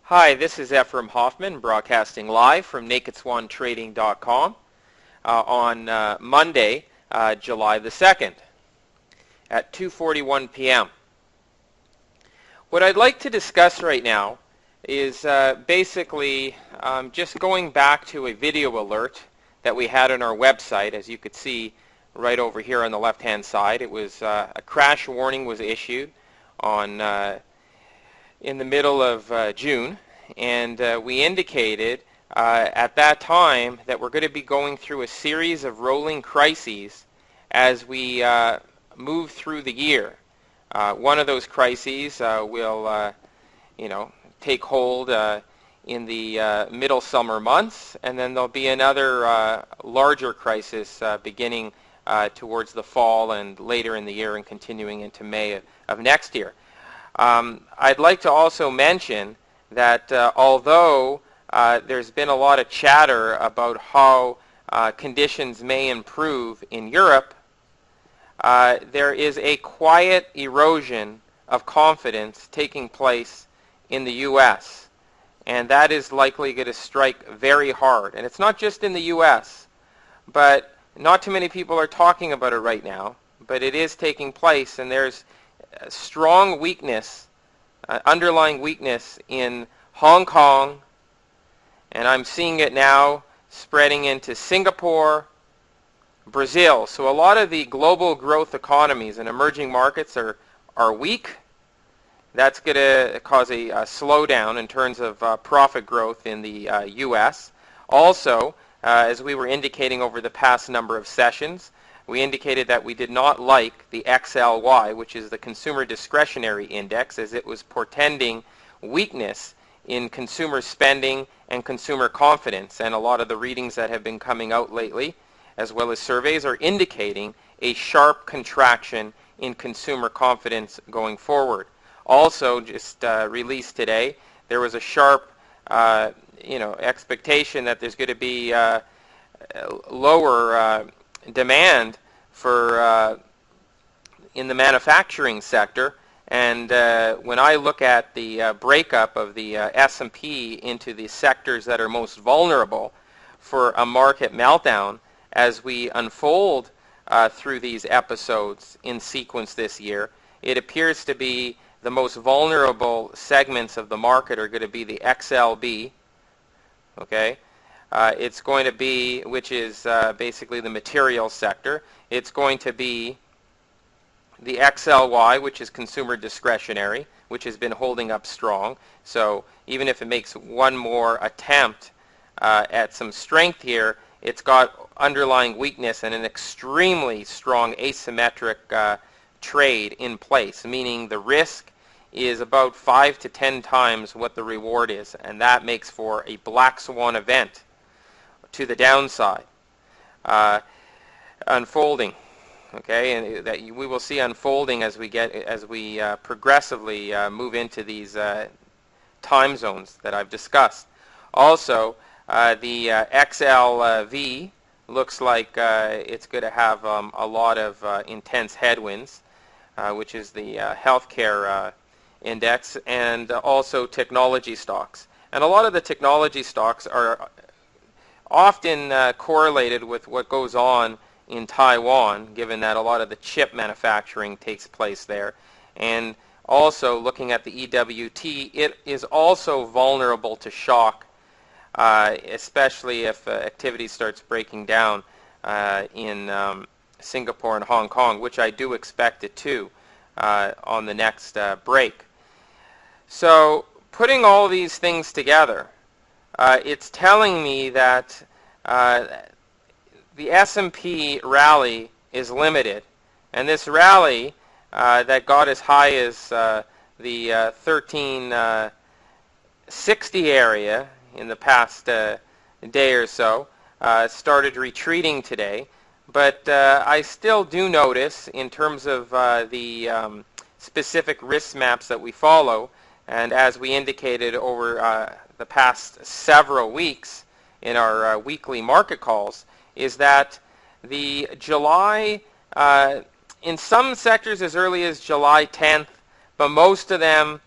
Hi, this is Efrem Hoffman, broadcasting live from NakedSwanTrading.com on Monday, July the 2nd at 2:41 p.m. What I'd like to discuss right now is basically just going back to a video alert that we had on our website. As you could see right over here on the left-hand side, it was a crash warning was issued on in the middle of June, and we indicated at that time that we're going to be going through a series of rolling crises as we move through the year. One of those crises will take hold in the middle summer months, and then there'll be another larger crisis beginning towards the fall and later in the year and continuing into May of next year. I'd like to also mention that although there's been a lot of chatter about how conditions may improve in Europe, there is a quiet erosion of confidence taking place in the U.S., and that is likely going to strike very hard. And it's not just in the U.S., but not too many people are talking about it right now, but it is taking place, and there's strong weakness, underlying weakness in Hong Kong, and I'm seeing it now spreading into Singapore, Brazil. So a lot of the global growth economies and emerging markets are weak. That's going to cause a slowdown in terms of profit growth in the U.S. Also, as we were indicating over the past number of sessions, we indicated that we did not like the XLY, which is the Consumer Discretionary Index, as it was portending weakness in consumer spending and consumer confidence. And a lot of the readings that have been coming out lately, as well as surveys, are indicating a sharp contraction in consumer confidence going forward. Also, just released today, there was a sharp expectation that there's going to be lower demand for in the manufacturing sector, and when I look at the breakup of the S&P into the sectors that are most vulnerable for a market meltdown as we unfold through these episodes in sequence this year, it appears to be the most vulnerable segments of the market are going to be the XLB, okay? It's going to be, which is basically the material sector. It's going to be the XLY, which is consumer discretionary, which has been holding up strong. So even if it makes one more attempt at some strength here, it's got underlying weakness and an extremely strong asymmetric trade in place, meaning the risk is about 5 to 10 times what the reward is, and that makes for a black swan event to the downside unfolding, okay, and that we will see unfolding as we progressively move into these time zones that I've discussed. Also, the XLV looks like it's going to have a lot of intense headwinds, which is the healthcare index, and also technology stocks. And a lot of the technology stocks are often correlated with what goes on in Taiwan, given that a lot of the chip manufacturing takes place there. And also looking at the EWT, it is also vulnerable to shock, especially if activity starts breaking down in Singapore and Hong Kong, which I do expect it to on the next break. So putting all these things together, it's telling me that the S&P rally is limited, and this rally that got as high as the 1360 area in the past day or so started retreating today. But I still do notice, in terms of the specific risk maps that we follow, and as we indicated over the past several weeks in our weekly market calls, is that the July, in some sectors as early as July 10th, but most of them,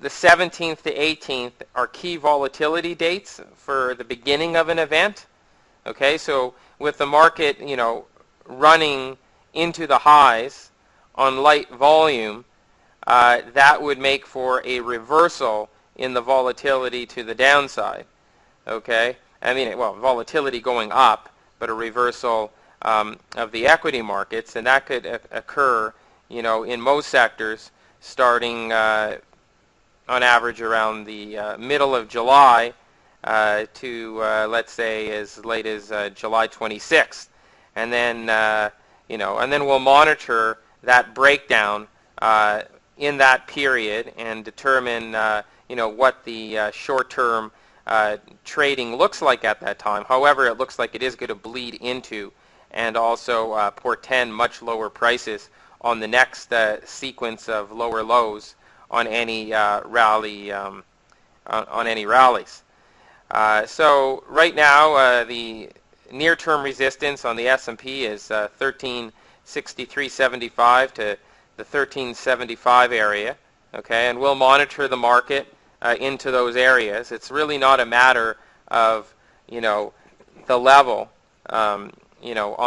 the 17th to 18th are key volatility dates for the beginning of an event. Okay, so with the market, running into the highs on light volume, that would make for a reversal in the volatility to the downside. Okay, volatility going up, but a reversal of the equity markets, and that could occur, in most sectors, starting on average around the middle of July to let's say as late as July 26th, and then and then we'll monitor that breakdown in that period and determine what the short-term trading looks like at that time. However, it looks like it is going to bleed into and also portend much lower prices on the next sequence of lower lows on any rally on any rallies. So right now the near-term resistance on the S&P is 1363.75 to the 1375 area. Okay, and we'll monitor the market into those areas. It's really not a matter of the level on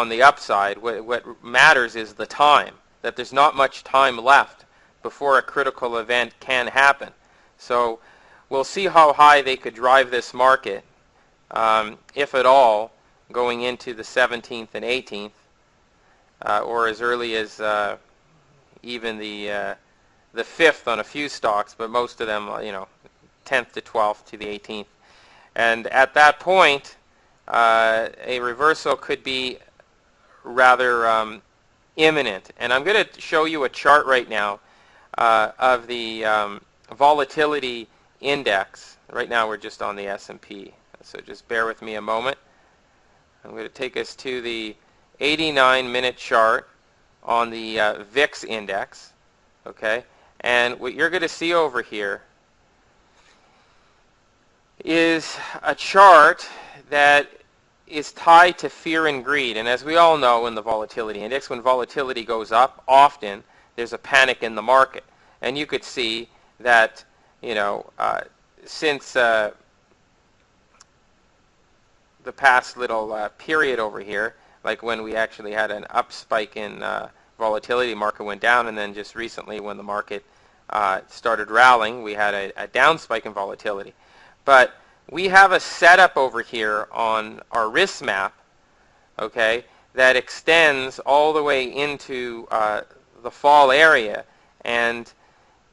the upside. What matters is the time, that there's not much time left before a critical event can happen. So we'll see how high they could drive this market, if at all, going into the 17th and 18th, or as early as even the 5th on a few stocks, but most of them, 10th to 12th to the 18th. And at that point, a reversal could be rather imminent. And I'm going to show you a chart right now of the volatility index. Right now we're just on the S&P, so just bear with me a moment. I'm going to take us to the 89-minute chart on the VIX index. Okay, and what you're going to see over here is a chart that is tied to fear and greed. And as we all know in the volatility index, when volatility goes up, often there's a panic in the market. And you could see that, since the past little period over here, like when we actually had an up spike in volatility, market went down, and then just recently when the market started rallying, we had a down spike in volatility. But we have a setup over here on our risk map, okay, that extends all the way into the fall area, and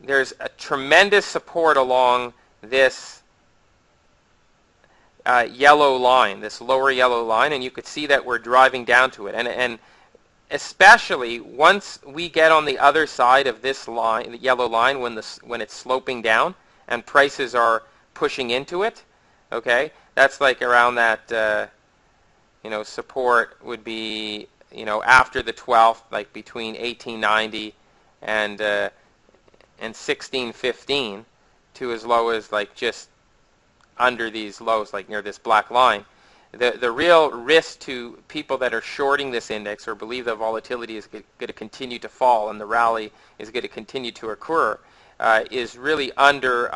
there's a tremendous support along this yellow line, this lower yellow line, and you could see that we're driving down to it. And especially once we get on the other side of this line, the yellow line, when it's sloping down and prices are pushing into it, okay, that's like around that, support would be, after the 12th, like between 1890 and 1615, to as low as like just under these lows, like near this black line. The real risk to people that are shorting this index or believe the volatility is going to continue to fall and the rally is going to continue to occur is really under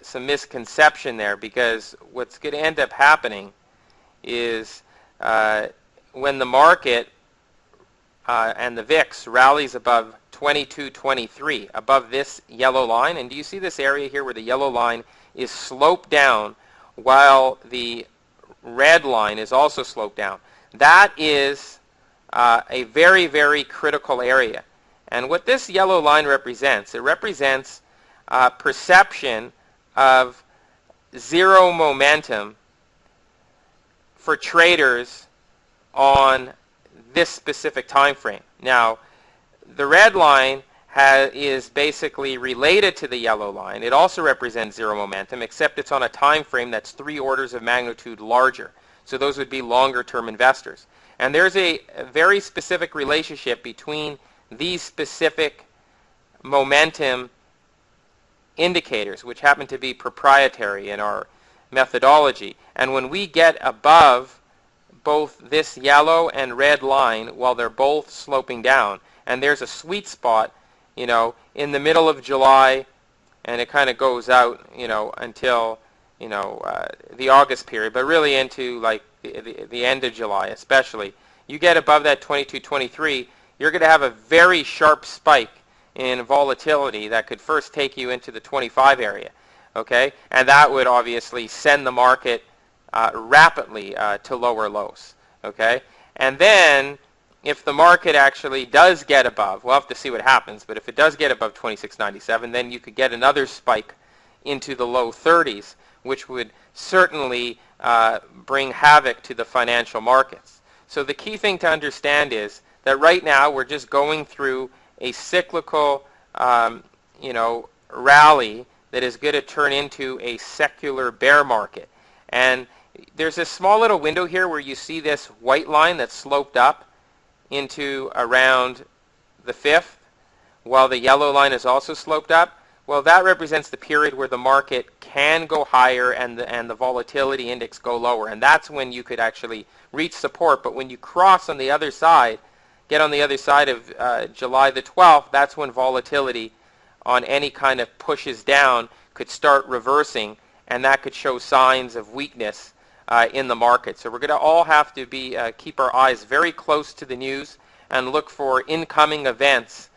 some misconception there, because what's going to end up happening is when the market and the VIX rallies above 2223, above this yellow line, and do you see this area here where the yellow line is sloped down while the red line is also sloped down? That is a very, very critical area. And what this yellow line represents, it represents perception of zero momentum for traders on this specific time frame. Now, the red line is basically related to the yellow line. It also represents zero momentum, except it's on a time frame that's 3 orders of magnitude larger. So those would be longer term investors. And there's a very specific relationship between these specific momentum indicators, which happen to be proprietary in our methodology. And when we get above both this yellow and red line while they're both sloping down, and there's a sweet spot, in the middle of July, and it kind of goes out, until, the August period, but really into like the end of July especially. You get above that 22-23, you're going to have a very sharp spike in volatility that could first take you into the 25 area, okay? And that would obviously send the market rapidly to lower lows, okay? And then if the market actually does get above, we'll have to see what happens, but if it does get above 26.97, then you could get another spike into the low 30s, which would certainly bring havoc to the financial markets. So the key thing to understand is that right now we're just going through a cyclical, rally that is going to turn into a secular bear market. And there's a small little window here where you see this white line that's sloped up into around the 5th, while the yellow line is also sloped up. Well, that represents the period where the market can go higher and the volatility index go lower. And that's when you could actually reach support. But when you cross on the other side, get on the other side of July the 12th, that's when volatility on any kind of pushes down could start reversing, and that could show signs of weakness in the market. So we're going to all have to keep our eyes very close to the news and look for incoming events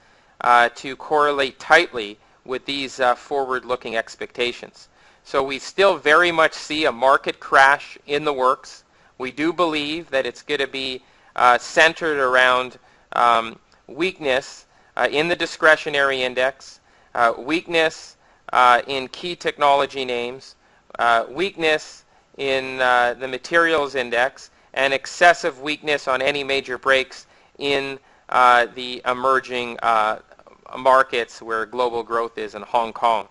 to correlate tightly with these forward-looking expectations. So we still very much see a market crash in the works. We do believe that it's going to be centered around weakness in the discretionary index, weakness in key technology names, weakness in the materials index, and excessive weakness on any major breaks in the emerging markets where global growth is in Hong Kong.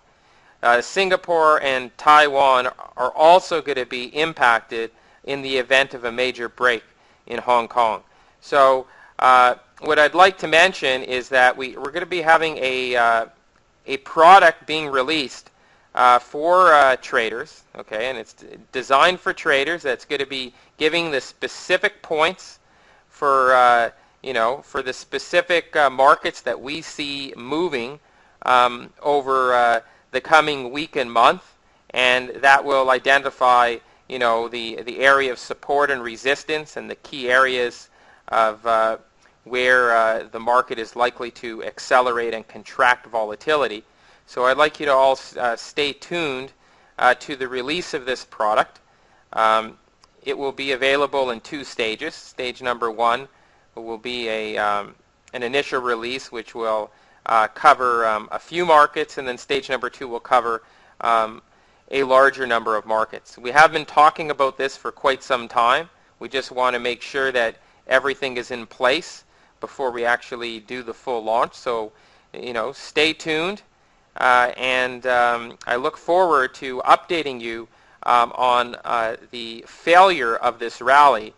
Singapore and Taiwan are also going to be impacted in the event of a major break in Hong Kong. So what I'd like to mention is that we're going to be having a product being released for traders, okay, and it's designed for traders. That's going to be giving the specific points for for the specific markets that we see moving over the coming week and month, and that will identify the area of support and resistance and the key areas of where the market is likely to accelerate and contract volatility. So I'd like you to all stay tuned to the release of this product. It will be available in 2 stages. Stage number 1 will be an initial release which will cover a few markets, and then stage number 2 will cover a larger number of markets. We have been talking about this for quite some time. We just want to make sure that everything is in place before we actually do the full launch. So, stay tuned, and I look forward to updating you on the failure of this rally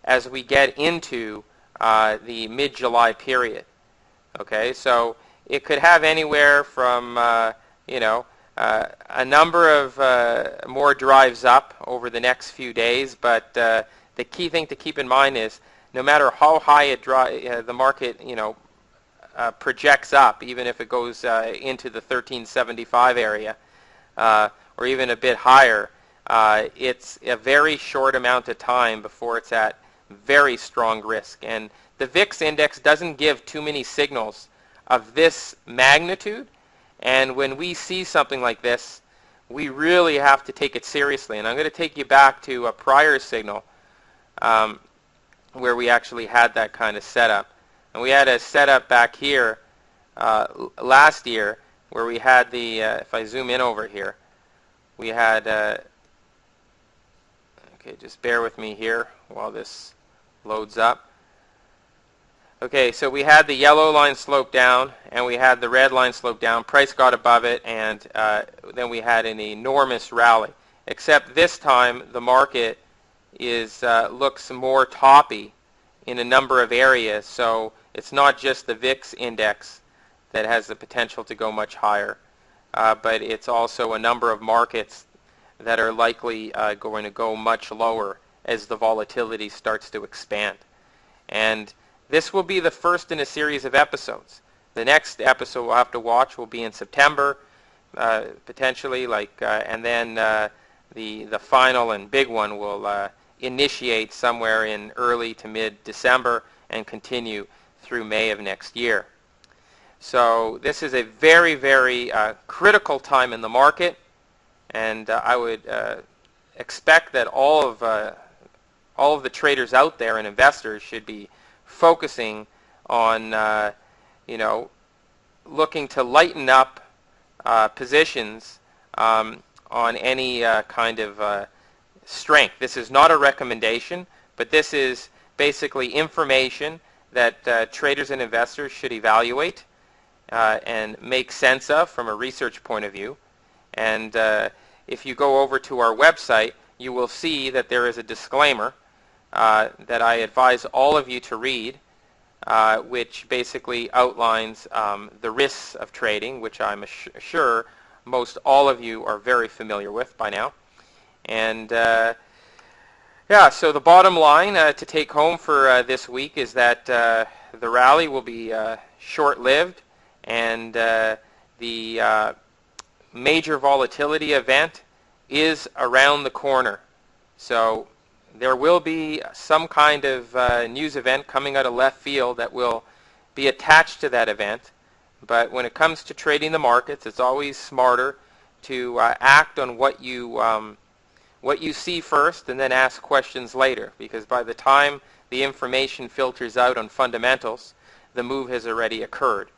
as we get into the mid-July period. Okay, so it could have anywhere from a number of more drives up over the next few days, but the key thing to keep in mind is no matter how high the market projects up, even if it goes into the 1375 area or even a bit higher, it's a very short amount of time before it's at very strong risk. And the VIX index doesn't give too many signals of this magnitude, and when we see something like this, we really have to take it seriously. And I'm going to take you back to a prior signal where we actually had that kind of setup. And we had a setup back here last year where we had the, if I zoom in over here, we had, okay, just bear with me here while this loads up. Okay, so we had the yellow line slope down, and we had the red line slope down. Price got above it, and then we had an enormous rally. Except this time, the market looks more toppy in a number of areas. So it's not just the VIX index that has the potential to go much higher, but it's also a number of markets that are likely going to go much lower as the volatility starts to expand. And this will be the first in a series of episodes. The next episode we'll have to watch will be in September, potentially, and then the final and big one will initiate somewhere in early to mid-December and continue through May of next year. So this is a very, very critical time in the market, and I would expect that all of the traders out there and investors should be focusing on looking to lighten up positions on any kind of strength. This is not a recommendation, but this is basically information that traders and investors should evaluate and make sense of from a research point of view. And if you go over to our website, you will see that there is a disclaimer that I advise all of you to read, which basically outlines the risks of trading, which I'm sure most all of you are very familiar with by now. And so the bottom line to take home for this week is that the rally will be short-lived, and the major volatility event is around the corner. So there will be some kind of news event coming out of left field that will be attached to that event. But when it comes to trading the markets, it's always smarter to act on what you see first and then ask questions later, because by the time the information filters out on fundamentals, the move has already occurred.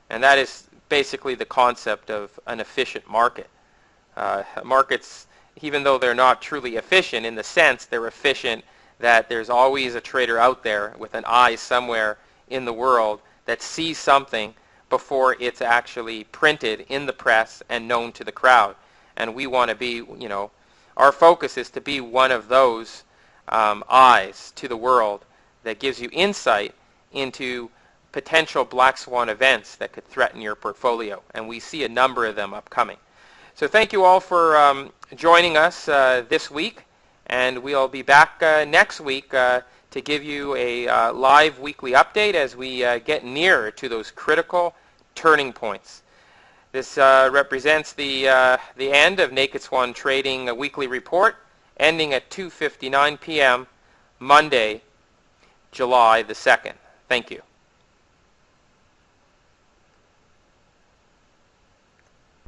And that is basically the concept of an efficient market. Markets, even though they're not truly efficient, in the sense they're efficient that there's always a trader out there with an eye somewhere in the world that sees something before it's actually printed in the press and known to the crowd. And we want to be, our focus is to be one of those eyes to the world that gives you insight into potential black swan events that could threaten your portfolio. And we see a number of them upcoming. So thank you all for joining us this week, and we'll be back next week to give you a live weekly update as we get nearer to those critical turning points. This represents the end of Naked Swan Trading Weekly Report, ending at 2:59 p.m. Monday, July the 2nd. Thank you.